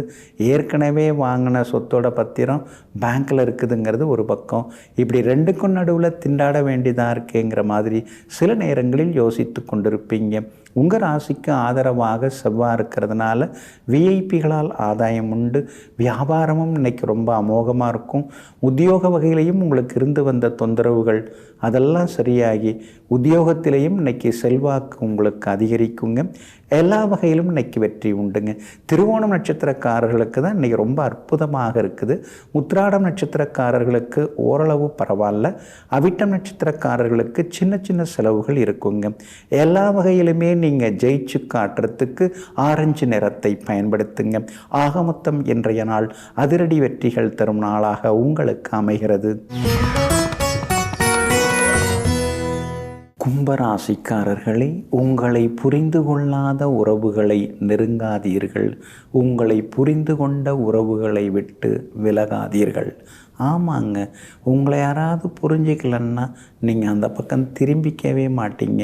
A: ஏற்கனவே வாங்கின சொத்தோட பத்திரம் பேங்க்கில் இருக்குதுங்கிறது ஒரு பக்கம். இப்படி ரெண்டுக்கும் நடுவில் திண்டாட வேண்டியதாக இருக்கேங்கிற மாதிரி சில நேரங்களில் யோசித்து கொண்டிருப்பீங்க. உங்கள் ராசிக்கு ஆதரவாக செவ்வாய் இருக்கிறதுனால விஐபிகளால் ஆதாயம் உண்டு. வியாபாரமும் இன்றைக்கி ரொம்ப அமோகமாக இருக்கும். உத்தியோக வகையிலையும் உங்களுக்கு இருந்து வந்த தொந்தரவுகள் அதெல்லாம் சரியாகி உத்தியோகத்திலையும் இன்றைக்கி செல்வாக்கு உங்களுக்கு அதிகரிக்குங்க. எல்லா வகையிலும் இன்றைக்கி வெற்றி உண்டுங்க. திருவோணம் நட்சத்திரக்காரர்களுக்கு தான் இன்றைக்கி ரொம்ப அற்புதமாக இருக்குது. உத்திராடம் நட்சத்திரக்காரர்களுக்கு ஓரளவு பரவாயில்ல. அவிட்டம் நட்சத்திரக்காரர்களுக்கு சின்ன சின்ன செலவுகள் இருக்குங்க. எல்லா வகையிலுமே நீங்கள் ஜெயிச்சு காட்டுறதுக்கு ஆரஞ்சு நிறத்தை பயன்படுத்துங்க. ஆக மொத்தம் இன்றைய நாள் அதிரடி வெற்றிகள் தரும் நாளாக உங்களுக்கு அமைகிறது. கும்பராசிக்காரர்களே, உங்களை புரிந்து கொள்ளாத உறவுகளை நெருங்காதீர்கள். உங்களை புரிந்து கொண்ட உறவுகளை விட்டு விலகாதீர்கள். ஆமாங்க, உங்களை யாராவது புரிஞ்சிக்கலன்னா நீங்கள் அந்த பக்கம் திரும்பிக்கவே மாட்டீங்க,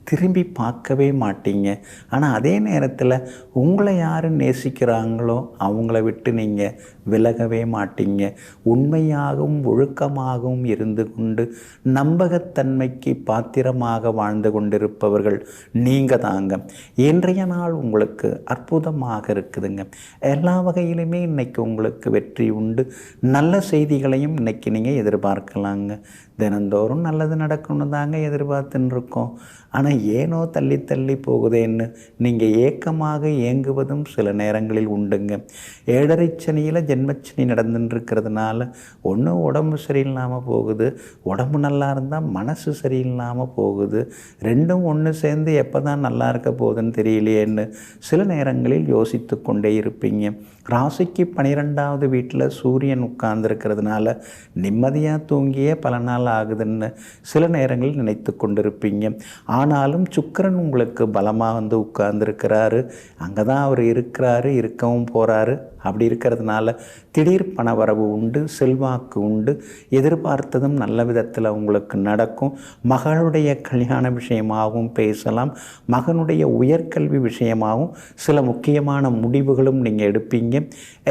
A: திரும்பி பார்க்கவே மாட்டீங்க. ஆனால் அதே நேரத்தில் உங்களை யார் நேசிக்கிறாங்களோ அவங்கள விட்டு நீங்கள் விலகவே மாட்டீங்க. உண்மையாகவும் ஒழுக்கமாகவும் இருந்து கொண்டு நம்பகத்தன்மைக்கு பாத்திரமாக வாழ்ந்து கொண்டிருப்பவர்கள் நீங்கள் தாங்க. இன்றைய நாள் உங்களுக்கு அற்புதமாக இருக்குதுங்க. எல்லா வகையிலுமே இன்றைக்கி உங்களுக்கு வெற்றி உண்டு. நல்ல செய்திகளையும் இன்றைக்கி நீங்கள் எதிர்பார்க்கலாங்க. தினந்தோறும் நல்லது நடக்கணும் தாங்க எதிர்பார்த்துன்னு இருக்கோம். ஆனால் ஏனோ தள்ளி தள்ளி போகுதேன்னு நீங்கள் ஏக்கமாக ஏங்குவதும் சில நேரங்களில் உண்டுங்க. 7.5 சனியில் ஜென்மச்சனி நடந்துன்னு இருக்கிறதுனால ஒன்று உடம்பு சரியில்லாமல் போகுது, உடம்பு நல்லா இருந்தால் மனசு சரியில்லாமல் போகுது, ரெண்டும் ஒன்று சேர்ந்து எப்போ தான் நல்லா இருக்க போகுதுன்னு தெரியலையேன்னு சில நேரங்களில் யோசித்து கொண்டே இருப்பீங்க. ராசிக்கு 12வது வீட்டில் சூரியன் உட்கார்ந்துருக்கிறதுனால நிம்மதியாக தூங்கியே பல நாள் ஆகுதுன்னு சில நேரங்களில் நினைத்து கொண்டிருப்பீங்க. ஆனாலும் சுக்கிரன் உங்களுக்கு பலமாக வந்து உட்கார்ந்துருக்கிறாரு. அங்கே தான் அவர் இருக்கிறாரு, இருக்கவும் போகிறாரு. அப்படி இருக்கிறதுனால திடீர் பணவரவு உண்டு, செல்வாக்கு உண்டு, எதிர்பார்த்ததும் நல்ல விதத்தில் உங்களுக்கு நடக்கும். மகளுடைய கல்யாண விஷயமாகவும் பேசலாம், மகனுடைய உயர்கல்வி விஷயமாகவும் சில முக்கியமான முடிவுகளும் நீங்கள் எடுப்பீங்க.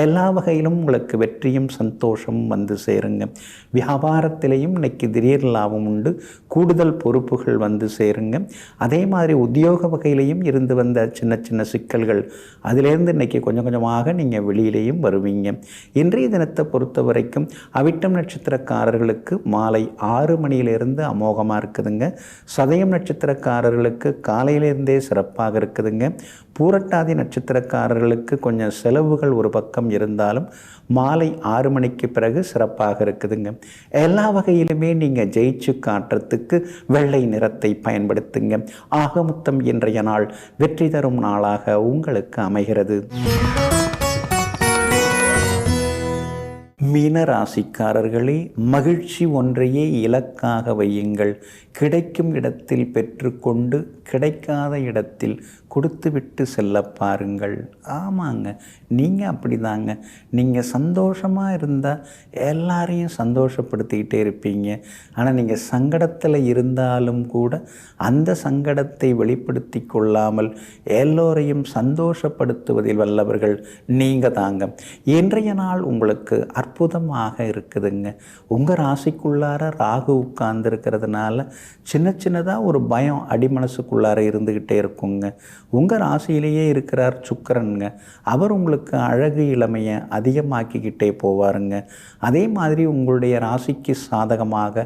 A: எல்லா வகையிலும் உங்களுக்கு வெற்றியும் சந்தோஷமும் வந்து சேருங்க. வியாபாரத்திலையும் இன்னைக்கு திடீர் லாபம் உண்டு, கூடுதல் பொறுப்புகள் வந்து சேருங்க. அதே மாதிரி உத்தியோக வகையிலையும் இருந்து வந்த சின்ன சின்ன சிக்கல்கள் அதிலேருந்து இன்னைக்கு கொஞ்சம் கொஞ்சமாக நீங்கள் வெளியிலேயும் வருவீங்க. இன்றைய தினத்தை பொறுத்த வரைக்கும் அவிட்டம் நட்சத்திரக்காரர்களுக்கு மாலை 6 மணியிலிருந்து அமோகமாக இருக்குதுங்க. சதயம் நட்சத்திரக்காரர்களுக்கு காலையிலேருந்தே சிறப்பாக இருக்குதுங்க. பூரட்டாதி நட்சத்திரக்காரர்களுக்கு கொஞ்சம் செலவுகள் ஒரு பக்கம் இருந்தாலும் மாலை 6 மணிக்கு பிறகு சிறப்பாக இருக்குதுங்க. எல்லா வகையிலுமே நீங்கள் ஜெயிச்சு காட்டுறதுக்கு வெள்ளை நிறத்தை பயன்படுத்துங்க. ஆகமொத்தம் இன்றைய நாள் வெற்றி தரும் நாளாக உங்களுக்கு அமைகிறது. மீன ராசிக்காரர்களே, மகிழ்ச்சி ஒன்றையே இலக்காக வையுங்கள். கிடைக்கும் இடத்தில் பெற்றுக்கொண்டு கிடைக்காத இடத்தில் கொடுத்துவிட்டு செல்ல பாருங்கள். ஆமாங்க, நீங்கள் அப்படி தாங்க. நீங்கள் சந்தோஷமாக இருந்தால் எல்லாரையும் சந்தோஷப்படுத்திக்கிட்டே இருப்பீங்க. ஆனால் நீங்கள் சங்கடத்தில் இருந்தாலும் கூட அந்த சங்கடத்தை வெளிப்படுத்தி கொள்ளாமல் எல்லோரையும் சந்தோஷப்படுத்துவதில் வல்லவர்கள் நீங்கள் தாங்க. இன்றைய நாள் உங்களுக்கு அற்புதமாக இருக்குதுங்க. உங்கள் ராசிக்குள்ளார ராகு உட்கார்ந்துருக்கிறதுனால சின்ன சின்னதாக ஒரு பயம் அடிமனசுக்குள்ளார இருந்துக்கிட்டே இருக்குங்க. உங்கள் ராசியிலேயே இருக்கிறார் சுக்கிரனுங்க. அவர் உங்களுக்கு அழகு இளமையை அதிகமாக்கிக்கிட்டே போவாருங்க. அதே மாதிரி உங்களுடைய ராசிக்கு சாதகமாக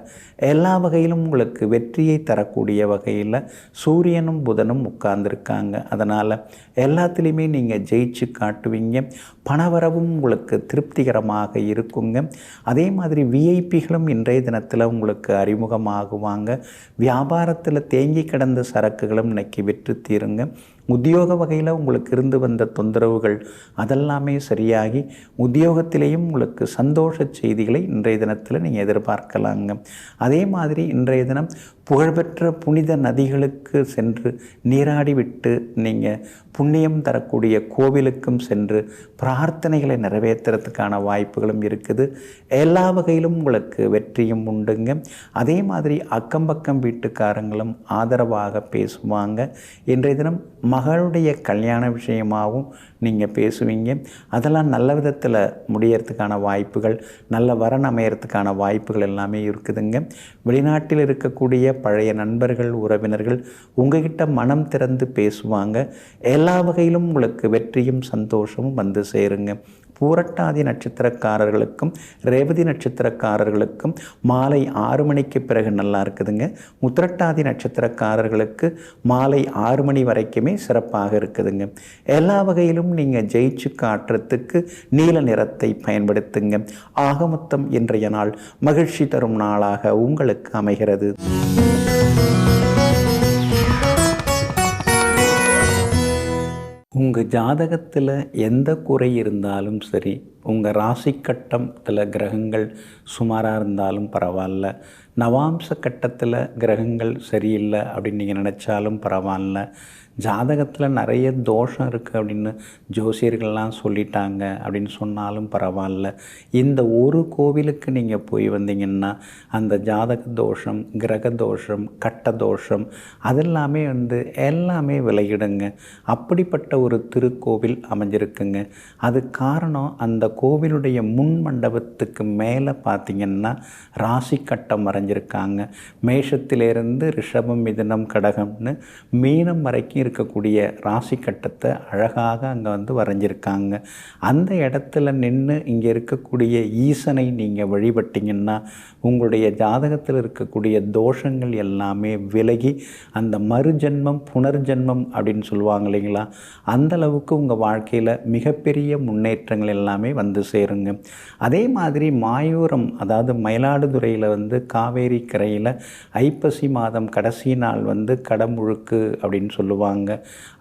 A: எல்லா வகையிலும் உங்களுக்கு வெற்றியை தரக்கூடிய வகையில் சூரியனும் புதனும் உட்கார்ந்துருக்காங்க. அதனால் எல்லாத்துலேயுமே நீங்கள் ஜெயிச்சு காட்டுவீங்க. பணவரவும் உங்களுக்கு திருப்திகரமாக இருக்குங்க. அதே மாதிரி விஐபிகளும் இன்றைய தினத்தில் உங்களுக்கு அறிமுகமாகுவாங்க. வியாபாரத்தில் தேங்கி கிடந்த சரக்குகளும் இன்னைக்கு விற்று தீருங்க. உத்தியோக வகையில் உங்களுக்கு இருந்து வந்த தொந்தரவுகள் அதெல்லாமே சரியாகி உத்தியோகத்திலேயும் உங்களுக்கு சந்தோஷ செய்திகளை இன்றைய தினத்தில் நீங்கள் எதிர்பார்க்கலாங்க. அதே மாதிரி இன்றைய தினம் புகழ்பெற்ற புனித நதிகளுக்கு சென்று நீராடி விட்டு நீங்கள் புண்ணியம் தரக்கூடிய கோவிலுக்கும் சென்று பிரார்த்தனைகளை நிறைவேற்றுறதுக்கான வாய்ப்புகளும் இருக்குது. எல்லா வகையிலும் உங்களுக்கு வெற்றியும் உண்டுங்க. அதே மாதிரி அக்கம் பக்கம் வீட்டுக்காரங்களும் ஆதரவாக பேசுவாங்க. இன்றைய தினம் மகளுடைய கல்யாண விஷயமாகவும் நீங்கள் பேசுவீங்க. அதெல்லாம் நல்ல விதத்தில் முடியறதுக்கான வாய்ப்புகள், நல்ல வரன் அமையறதுக்கான வாய்ப்புகள் எல்லாமே இருக்குதுங்க. வெளிநாட்டில் இருக்கக்கூடிய பழைய நண்பர்கள், உறவினர்கள் உங்ககிட்ட மனம் திறந்து பேசுவாங்க. எல்லா வகையிலும் உங்களுக்கு வெற்றியும் சந்தோஷமும் வந்து சேருங்க. பூரட்டாதி நட்சத்திரக்காரர்களுக்கும் ரேவதி நட்சத்திரக்காரர்களுக்கும் மாலை 6 மணிக்கு பிறகு நல்லா இருக்குதுங்க. உத்திரட்டாதி நட்சத்திரக்காரர்களுக்கு மாலை 6 மணி வரைக்குமே சிறப்பாக இருக்குதுங்க. எல்லா வகையிலும் நீங்கள் ஜெயிச்சு காட்டுறதுக்கு நீல நிறத்தை பயன்படுத்துங்க. ஆக மொத்தம் இன்றைய நாள் மகிழ்ச்சி தரும் நாளாக உங்களுக்கு அமைகிறது. உங்கள் ஜாதகத்தில் எந்த குறை இருந்தாலும் சரி, உங்கள் ராசி கட்டத்தில் கிரகங்கள் சுமாராக இருந்தாலும் பரவாயில்ல, நவாம்ச கட்டத்தில் கிரகங்கள் சரியில்லை அப்படின்னு நீங்கள் நினச்சாலும் பரவாயில்ல, ஜாதகத்தில் நிறைய தோஷம் இருக்குது அப்படின்னு ஜோசியர்கள்லாம் சொல்லிட்டாங்க அப்படின்னு சொன்னாலும் பரவாயில்ல, இந்த ஒரு கோவிலுக்கு நீங்கள் போய் வந்தீங்கன்னா அந்த ஜாதக தோஷம், கிரக தோஷம், கட்ட தோஷம் அதெல்லாமே எல்லாமே விலகிடுங்க. அப்படிப்பட்ட ஒரு திருக்கோவில் அமைஞ்சிருக்குங்க. அது காரணம், அந்த கோவிலுடைய முன் மண்டபத்துக்கு மேலே பார்த்திங்கன்னா ராசி கட்டம் வரைஞ்சி வரைஞ்சிருக்காங்க. மேஷத்திலிருந்து ரிஷபம், மிதுனம், கடகம்னு மீனம் வரைக்கும் இருக்கக்கூடிய ராசி கட்டத்தை அழகாக அங்கே வந்து வரைஞ்சிருக்காங்க. அந்த இடத்துல நின்று இங்கே இருக்கக்கூடிய ஈசனை நீங்கள் வழிபட்டிங்கன்னா உங்களுடைய ஜாதகத்தில் இருக்கக்கூடிய தோஷங்கள் எல்லாமே விலகி அந்த மறுஜென்மம் புனர்ஜென்மம் அப்படின்னு சொல்லுவாங்க இல்லைங்களா, அந்த அளவுக்கு உங்கள் வாழ்க்கையில் மிகப்பெரிய முன்னேற்றங்கள் எல்லாமே வந்து சேருங்க. அதே மாதிரி மாயூரம், அதாவது மயிலாடுதுறையில் வந்து காவேரி கரையில் ஐப்பசி மாதம் கடைசி நாள் வந்து கடமுழுக்கு அப்படின்னு சொல்லுவாங்க.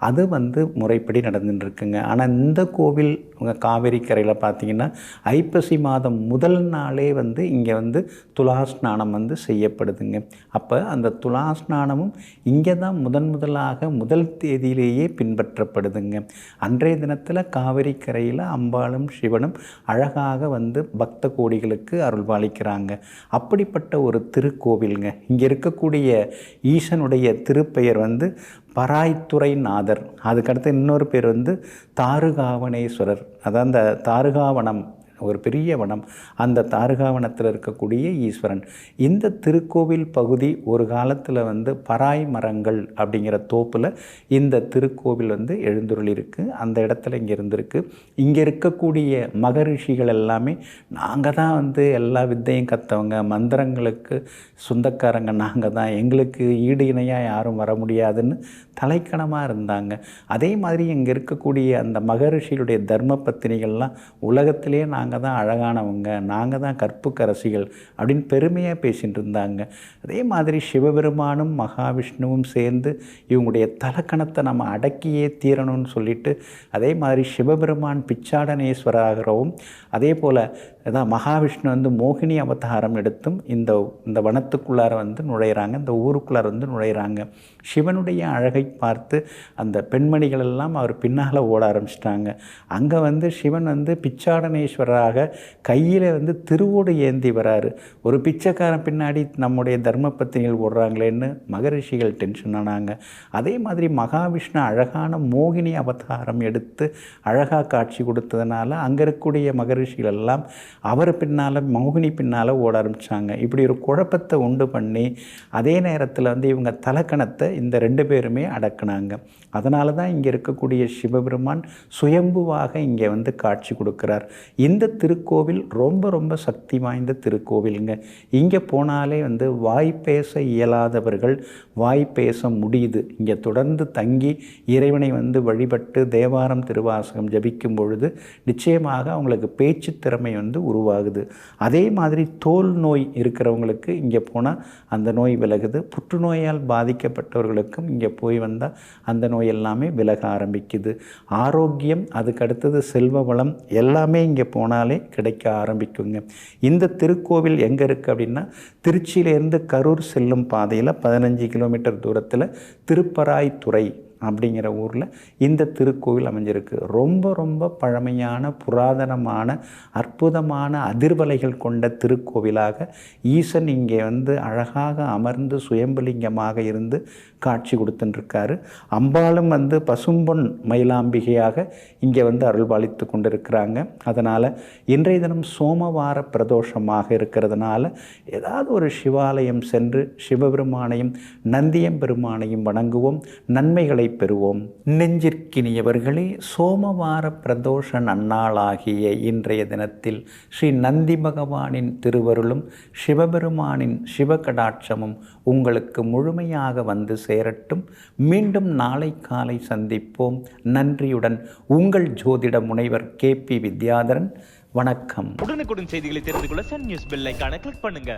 A: அது வந்து முறைப்படி நடந்துட்டுருக்குங்க. ஆனால் இந்த கோவில் உங்கள் காவேரி கரையில் பார்த்தீங்கன்னா ஐப்பசி மாதம் முதல் நாளே வந்து இங்கே வந்து துலாஸ்நானம் வந்து செய்யப்படுதுங்க. அப்போ அந்த துலாஸ்நானமும் இங்கே தான் முதலாக முதல் தேதியிலேயே பின்பற்றப்படுதுங்க. அன்றைய தினத்தில் காவிரி கரையில் அம்பாளும் சிவனும் அழகாக வந்து பக்த கோடிகளுக்கு அருள்பாலிக்கிறாங்க. அப்படிப்பட்ட ஒரு திருக்கோவிலுங்க. இங்கே இருக்கக்கூடிய ஈசனுடைய திருப்பெயர் வந்து பராய்த்துறை நாதர். அதுக்கடுத்து இன்னொரு பேர் வந்து தாருகாவனேஸ்வரர். அதான் அந்த தாருகாவனம், ஒரு பெரிய வனம், அந்த தாருகாவனத்தில் இருக்கக்கூடிய ஈஸ்வரன். இந்த திருக்கோவில் பகுதி ஒரு காலத்தில் வந்து பராய் மரங்கள் அப்படிங்கிற தோப்பில் இந்த திருக்கோவில் வந்து எழுந்துருளிருக்கு. அந்த இடத்துல இங்கே இருந்திருக்கு. இங்கே இருக்கக்கூடிய மகரிஷிகள் எல்லாமே நாங்கள் தான் வந்து எல்லா வித்தையும் கற்றவங்க, மந்திரங்களுக்கு சொந்தக்காரங்க நாங்கள் தான், எங்களுக்கு ஈடு இணையாக யாரும் வர முடியாதுன்னு தலைக்கணமாக இருந்தாங்க. அதே மாதிரி இங்கே இருக்கக்கூடிய அந்த மகரிஷிகளுடைய தர்ம பத்தினிகள்லாம் உலகத்திலே நாங்கள் தான் அழகானவங்க, நாங்கள் தான் கற்புக்கரசிகள் அப்படின்னு பெருமையாக பேசிகிட்டு இருந்தாங்க. அதே மாதிரி சிவபெருமானும் மகாவிஷ்ணுவும் சேர்ந்து இவங்களுடைய தலக்கணத்தை நம்ம அடக்கியே தீரணும்னு சொல்லிட்டு, அதே மாதிரி சிவபெருமான் பிச்சாடனேஸ்வராகவும், அதே போல் அதான் மகாவிஷ்ணு வந்து மோகினி அவதாரம் எடுத்தும் இந்த வனத்துக்குள்ளார வந்து நுழையிறாங்க, இந்த ஊருக்குள்ளார வந்து நுழையிறாங்க. சிவனுடைய அழகை பார்த்து அந்த பெண்மணிகள் எல்லாம் அவர் பின்னால் ஓட ஆரம்பிச்சிட்டாங்க. அங்கே வந்து சிவன் வந்து பிச்சாடனேஸ்வரராக கையில் வந்து திருவோடு ஏந்தி வராரு. ஒரு பிச்சைக்காரன் பின்னாடி நம்முடைய தர்ம பத்தினிகள் ஓடுறாங்களேன்னு மகரிஷிகள் டென்ஷன் ஆனாங்க. அதே மாதிரி மகாவிஷ்ணு அழகான மோகினி அவதாரம் எடுத்து அழகாக காட்சி கொடுத்ததுனால அங்கே இருக்கக்கூடிய மகரிஷிகள் எல்லாம் அவர் பின்னால் மோகினி பின்னால் ஓட ஆரம்பித்தாங்க. இப்படி ஒரு குழப்பத்தை உண்டு பண்ணி அதே நேரத்தில் வந்து இவங்க தலக்கணத்தை இந்த ரெண்டு பேருமே அடக்குனாங்க. அதனால தான் இங்கே இருக்கக்கூடிய சிவபெருமான் சுயம்புவாக இங்கே வந்து காட்சி கொடுக்குறார். இந்த திருக்கோவில் ரொம்ப ரொம்ப சக்தி வாய்ந்த திருக்கோவிலுங்க. இங்கே போனாலே வந்து வாய் பேச இயலாதவர்கள் வாய் பேச முடியுது. இங்கே தொடர்ந்து தங்கி இறைவனை வந்து வழிபட்டு தேவாரம் திருவாசகம் ஜபிக்கும் பொழுது நிச்சயமாக அவங்களுக்கு பேச்சு திறமை வந்து உருவாகுது. அதே மாதிரி தோல் நோய் இருக்கிறவங்களுக்கு இங்கே போனால் அந்த நோய் விலகுது. புற்றுநோயால் பாதிக்கப்பட்டவர்களுக்கும் இங்கே போய் வந்தால் அந்த நோய் எல்லாமே விலக ஆரம்பிக்குது. ஆரோக்கியம், அதுக்கு அடுத்தது செல்வ வளம் எல்லாமே இங்கே போனாலே கிடைக்க ஆரம்பிக்குங்க. இந்த திருக்கோவில் எங்கே இருக்குது அப்படின்னா, திருச்சியிலேருந்து கரூர் செல்லும் பாதையில் 15 கிலோமீட்டர் தூரத்தில் திருப்பராய்த்துறை அப்படிங்கிற ஊரில் இந்த திருக்கோவில் அமைஞ்சிருக்கு. ரொம்ப ரொம்ப பழமையான புராதனமான அற்புதமான அதிர்வலைகள் கொண்ட திருக்கோவிலாக ஈசன் இங்கே வந்து அழகாக அமர்ந்து சுயம்பலிங்கமாக இருந்து காட்சி கொடுத்துட்டுருக்காரு. அம்பாளும் வந்து பசும்பொன் மயிலாம்பிகையாக இங்கே வந்து அருள்பாலித்து கொண்டிருக்கிறாங்க. அதனால் இன்றைய தினம் சோமவார பிரதோஷமாக இருக்கிறதுனால ஏதாவது ஒரு சிவாலயம் சென்று சிவபெருமானையும் நந்தியம்பெருமானையும் வணங்குவோம், நன்மைகளை பெறுவோம். நெஞ்சிற்கினியவர்களே, சோமவார பிரதோஷ நன்னாளாகிய இன்றைய தினத்தில் ஸ்ரீ நந்தி பகவானின் திருவருளும் சிவபெருமானின் சிவகடாட்சமும் உங்களுக்கு முழுமையாக வந்து சேரட்டும். மீண்டும் நாளை காலை சந்திப்போம். நன்றியுடன் உங்கள் ஜோதிட முனைவர் KP வித்யாதரன். வணக்கம்.
B: உடனுக்குடன் செய்திகளை தெரிந்து கொள்ள சன் நியூஸ் பெல் ஐகானை கிளிக் பண்ணுங்க.